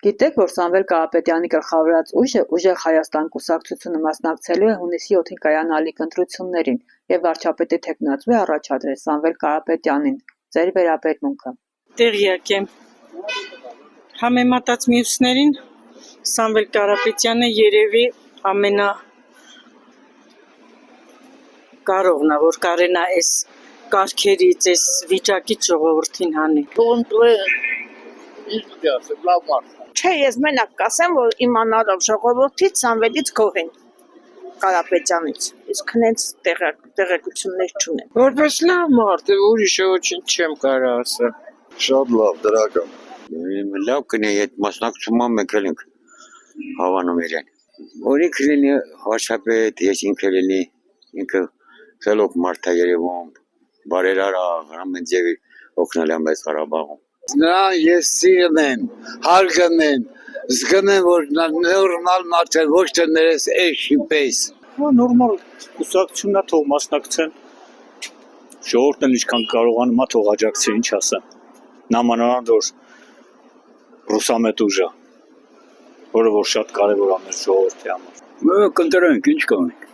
Գիտեք, որ Սամվել Կարապետյանի գլխավորած ուժը «Ուժեղ Հայաստան» կուսակցությունը մասնակցելու է հունիսի 7-ին կայանալիք ընտրություններին և վարչապետի թեկնածու է առաջադրել Սամվել Կարապետյանին։ Ձեր վերաբերմունքը։ Տեղյակ եմ։ Համեմատած մյուսներին Սամվել Կարապետյանը երևի ամենակարողն է, որ կարենա այս կարգերից, այս վիճակից ժողովրդին հանի։ Չէ, ես մենակ կասեմ, որ իմանալով ժողովրդից Սամվելից գոհ են Կարապետյանից, իսկ հենց տեղեկություններ չունեմ։ Որպես լավ մարդ է, ուրիշը ոչինչ չեմ կարող ասել։ Շատ լավ, դրական։ Լավ կնի այդ մասնակցումը մենք էլ ենք հավանում իրեն։ Որի կլինի վարչապետ, ես ինքը լինի, ինքը խելոք մարդ է երևում, բարերար ամեն ձևի օգնել է մեզ Ղարաբաղում։ Նրան ես սիրեմ, հարգում եմ, զգում եմ, որ նորմալ մարդ է, ոչ թե ներես էշի պես։ Նորմալ կուսակցությունն է, թող մասնակցեն, ժողովուրդն ինչքան կարողանում է, թող աջակցի, ինչ ասեմ։ Նամանավանդ որ ռուսամետ ուժ է, որը որ շատ կարևոր է մեր ժողովրդի համար։ Կընտրենք, ինչ կանենք։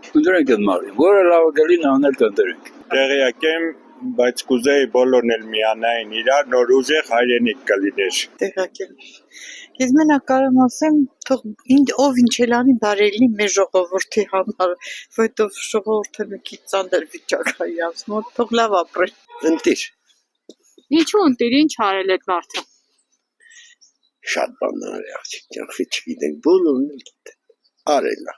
Կընտրենք այդ մարդին, որը լավ գլին անել կընտրենք։ Տեղյակ եմ, բայց կուզեի բոլորն էլ միանային իրար, նոր ուժեղ հայրենիք կլիներ։ Տեղյակ եմ։ Ես մենակ կարող ասեմ, թող ով ինչ էլ անի բարելի մեր ժողովրդի համար, որովհետև ժողովուրդը մի քիչ ծանր վիճակ է իրաց մոտ, թող լավ ապրեն։ Ընտիր, Ինչու ընտիր, ինչ արել այդ մարդը։ շատ բաններ է աղջիկ, ջանխի չգիտենք, բոլորն էլ գիտեն, արել է։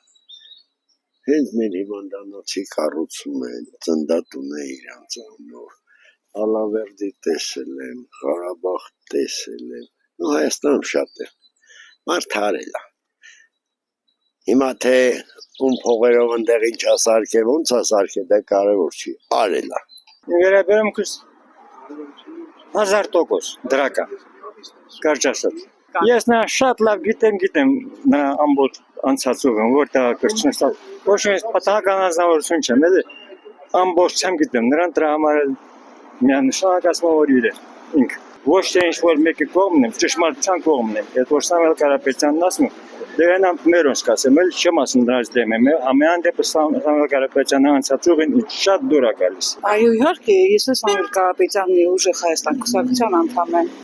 Հենց մեր հիվանդանոցի կառուցում են, ծնդատուն է իրանց անով, Ալավերդի տեսել եմ, Ղարաբաղ տեսել եմ, ու Հայաստանում շատ է, մարդ արել է։ Հիմա թե ում փողերով ընդեղ ինչ ասարք է, ոնց ասարք է, դա կարևոր չի, արել է։ Վերաբերումքս 1000% դրական, կարճ ասած։ Ես նա շատ լավ գիտեմ նա ամբողջ անցած ուղին, որտեղ կրճնստալ, ոչ ինձ պատահական անձնավորություն չեմ, էլի ամբողջ չեմ գիտեմ, նրան դրա համար էլ միանշանակ ասում որ իր է, ինքը։ Ոչ թե ինչ-որ մեկի կողմն եմ, ճշմարտության կողմն եմ, այդ որ Սամվել Կարապետյանն ասում, դե հենամ մերոնց կասեմ, էլ չեմ ասում նրանց դեմ եմ, ամեն դեպս Սամվել Կարապետյանը անցած ուղին շատ դուր է գալիս։ Այո, իհարկե, ես Սամվել Կարապետյանի Ուժեղ Հայաստան կուսակցության անդամ եմ։